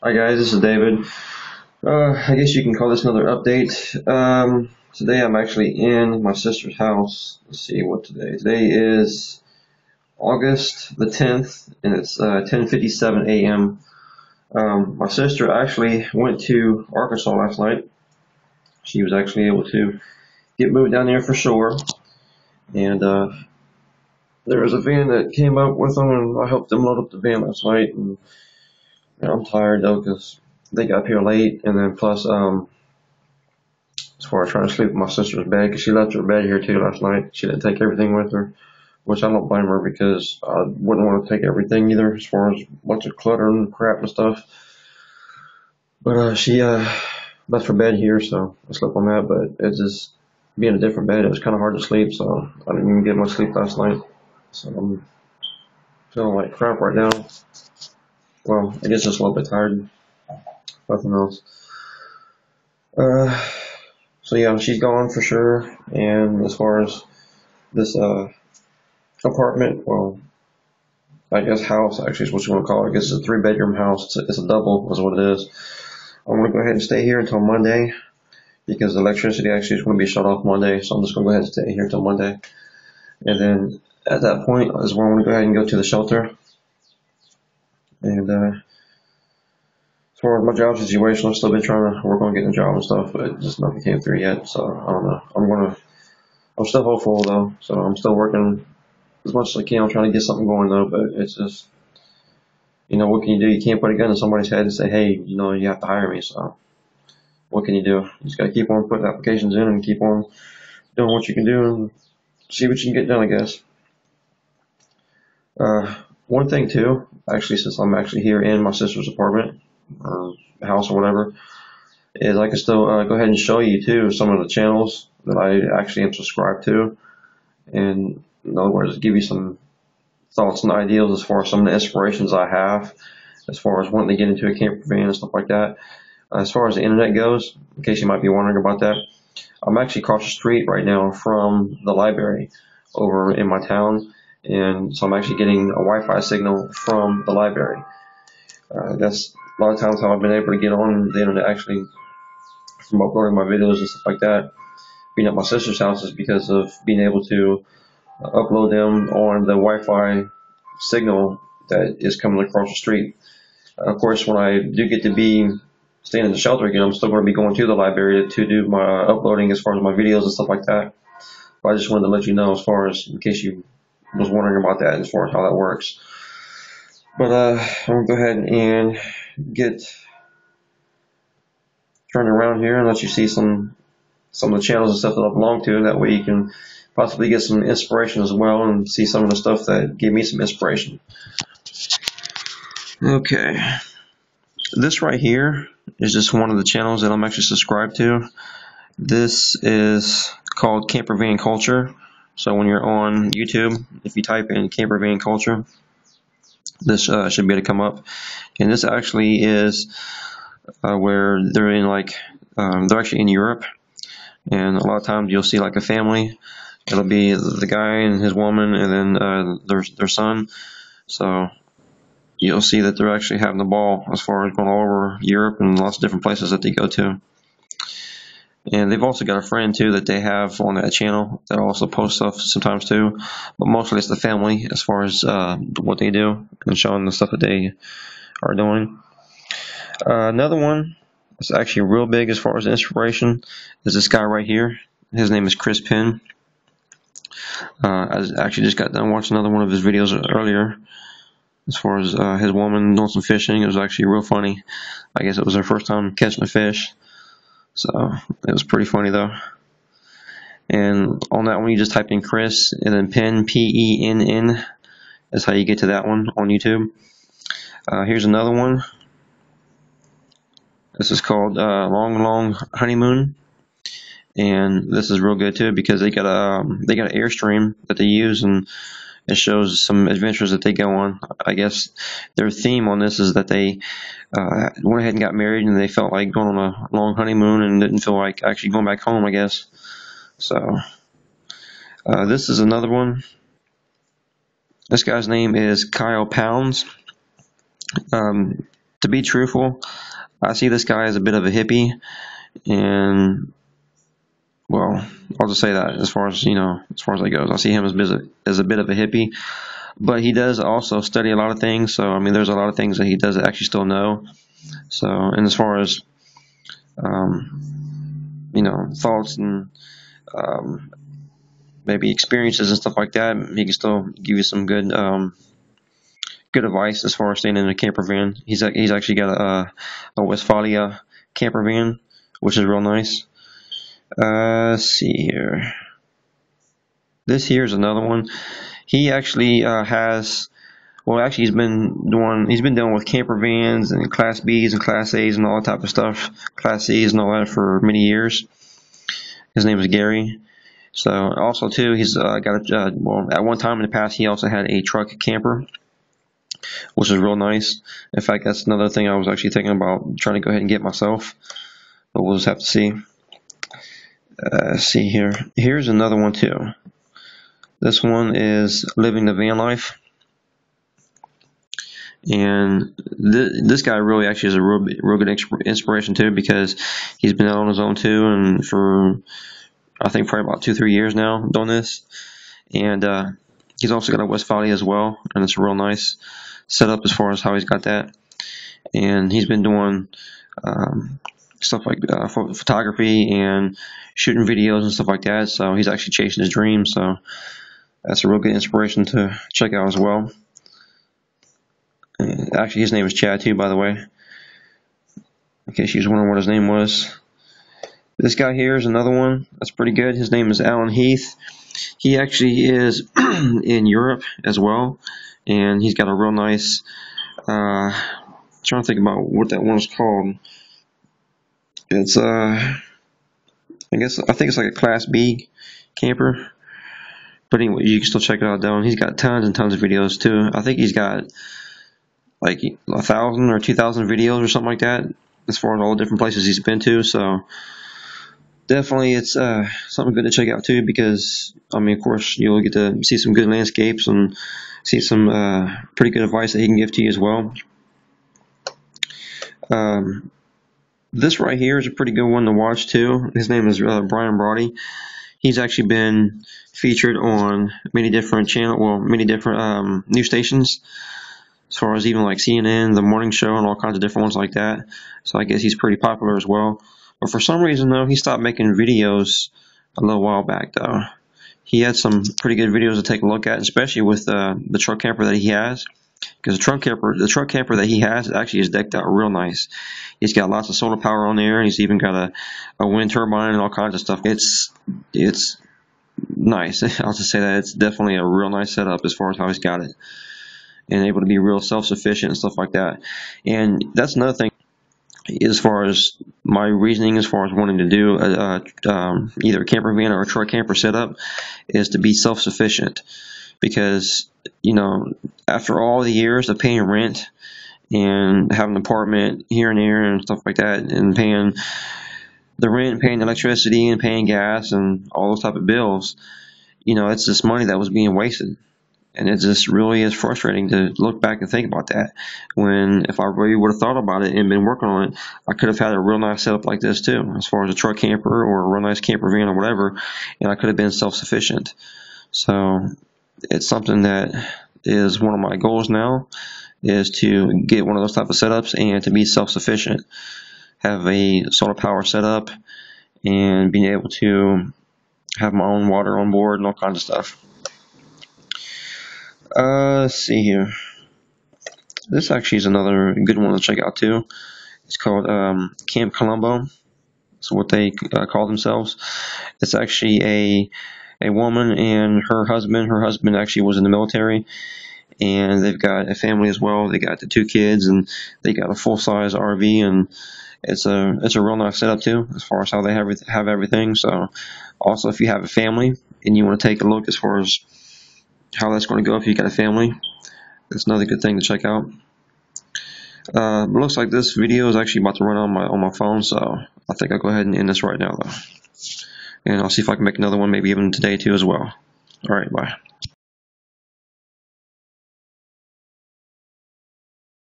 Hi guys, this is David. I guess you can call this another update. Today I'm actually in my sister's house. Let's see what today. Today is August the 10th, and it's 10:57 a.m. My sister actually went to Arkansas last night. She was actually able to get moved down there for sure, and there was a van that came up with them, and I helped them load up the van last night. And I'm tired though because they got up here late, and then plus as far as trying to sleep in my sister's bed, because she left her bed here too last night. She didn't take everything with her, which I don't blame her because I wouldn't want to take everything either, as far as a bunch of clutter and crap and stuff. But she left her bed here, so I slept on that. But it's just being a different bed, it was kind of hard to sleep, so I didn't even get much sleep last night. So I'm feeling like crap right now. Well, I guess just a little bit tired. Nothing else. Uh, so yeah, she's gone for sure. And as far as this apartment, well, I guess house actually is what you want to call it. I guess it's a 3 bedroom house. It's a double is what it is. I'm going to go ahead and stay here until Monday because the electricity actually is going to be shut off Monday. So I'm just going to go ahead and stay here until Monday. And then at that point is where I'm going to go ahead and go to the shelter. And as far as my job situation, I've still been trying to work on getting a job and stuff, but just nothing came through yet. So I don't know. I'm still hopeful though. So I'm still working as much as I can. I'm trying to get something going though, but it's just, what can you do? You can't put a gun in somebody's head and say, hey, you have to hire me. So what can you do? You just got to keep on putting applications in and keep on doing what you can do and see what you can get done, I guess. One thing too, actually, since I'm actually here in my sister's apartment or house or whatever, is I can still go ahead and show you too some of the channels that I actually am subscribed to, and in other words, give you some thoughts and ideas as far as some of the inspirations I have, as far as wanting to get into a camper van and stuff like that. As far as the internet goes, in case you might be wondering about that, I'm actually across the street right now from the library over in my town, and so I'm actually getting a Wi-Fi signal from the library. That's a lot of times how I've been able to get on the internet actually from uploading my videos and stuff like that. Being at my sister's house is because of being able to upload them on the Wi-Fi signal that is coming across the street. Of course, when I do get to be staying in the shelter again, I'm still going to be going to the library to do my uploading as far as my videos and stuff like that. But I just wanted to let you know as far as, in case you was wondering about that, as far as how that works. But I'm going to go ahead and get turned around here and let you see some of the channels and stuff that I belong to. That way you can possibly get some inspiration as well and see some of the stuff that gave me some inspiration. Okay. This right here is just one of the channels that I'm actually subscribed to. This is called Camper Van Culture. So when you're on YouTube, if you type in Camper Van Culture, this should be able to come up. And this actually is where they're in they're actually in Europe. And a lot of times you'll see like a family. It'll be the guy and his woman and then their son. So you'll see that they're actually having the ball as far as going all over Europe and lots of different places that they go to. And they've also got a friend too that they have on that channel that also posts stuff sometimes too. But mostly it's the family as far as what they do and showing the stuff that they are doing. Another one that's actually real big as far as inspiration is this guy right here. His name is Chris Penn. I actually just got done watching another one of his videos earlier. As far as his woman doing some fishing, it was actually real funny. I guess it was her first time catching a fish. So it was pretty funny though. And on that one, you just type in Chris and then Penn, Penn. That's how you get to that one on YouTube. Here's another one. This is called Long Honeymoon, and this is real good too because they got an Airstream that they use, and it shows some adventures that they go on. I guess their theme on this is that they went ahead and got married, and they felt like going on a long honeymoon and didn't feel like actually going back home, I guess. So this is another one. This guy's name is Kyle Pounds. to be truthful, I see this guy as a bit of a hippie, and well, I'll just say that as far as that goes, I see him as a bit of a hippie. But he does also study a lot of things, so I mean, there's a lot of things that he does actually still know. So, and as far as thoughts and maybe experiences and stuff like that, he can still give you some good advice as far as staying in a camper van. He's actually got a Westfalia camper van, which is real nice. Let's see here. This here is another one. He actually he's been dealing with camper vans and Class Bs and Class As and all that type of stuff, Class Cs and all that for many years. His name is Gary. So also too, he's got at one time in the past he also had a truck camper, which is real nice. In fact, that's another thing I was actually thinking about trying to go ahead and get myself, but we'll just have to see. See here. Here's another one too. This one is Living the Van Life. And this guy really actually is a real good inspiration too, because he's been out on his own too, and for I think probably about 2-3 years now doing this. And he's also got a Westfalia as well, and it's a real nice setup as far as how he's got that. And he's been doing stuff like photography and shooting videos and stuff like that. So he's actually chasing his dreams. So that's a real good inspiration to check out as well. Actually, his name is Chad too, by the way, in case you was wondering what his name was. This guy here is another one that's pretty good. His name is Alan Heath. He actually is in Europe as well, and he's got a real nice, trying to think about what that one is called. It's I think it's like a Class B camper. But anyway, you can still check it out though. And he's got tons and tons of videos too. I think he's got like 1,000 or 2,000 videos or something like that, as far as all the different places he's been to. So definitely it's something good to check out too, because I mean, of course, you'll get to see some good landscapes and see some pretty good advice that he can give to you as well. This right here is a pretty good one to watch too. His name is Brian Brody. He's actually been featured on many different news stations, as far as even like CNN, The Morning Show, and all kinds of different ones like that. So I guess he's pretty popular as well. But for some reason, though, he stopped making videos a little while back, though. He had some pretty good videos to take a look at, especially with the truck camper that he has. Because the truck camper that he has actually is decked out real nice. He's got lots of solar power on there, and he's even got a wind turbine and all kinds of stuff. It's nice. I'll just say that it's definitely a real nice setup as far as how he's got it, and able to be real self-sufficient and stuff like that. And that's another thing, as far as my reasoning, as far as wanting to do either a camper van or a truck camper setup, is to be self-sufficient. Because, after all the years of paying rent and having an apartment here and there and stuff like that, and paying the rent, paying electricity, and paying gas and all those type of bills, it's this money that was being wasted. And it just really is frustrating to look back and think about that, when if I really would have thought about it and been working on it, I could have had a real nice setup like this too, as far as a truck camper or a real nice camper van or whatever, and I could have been self-sufficient. So it's something that is one of my goals now, is to get one of those type of setups and to be self-sufficient, have a solar power setup, and being able to have my own water on board and all kinds of stuff. Let's see here. This actually is another good one to check out too. It's called Camp Colombo. That's what they call themselves. It's actually a woman and her husband. Her husband actually was in the military, and they've got a family as well. They got the 2 kids, and they got a full-size RV, and it's a real nice setup too, as far as how they have everything. So also, if you have a family and you want to take a look as far as how that's going to go if you got a family, that's another good thing to check out. It looks like this video is actually about to run on my phone, so I think I'll go ahead and end this right now though, and I'll see if I can make another one maybe even today too as well. Alright, bye.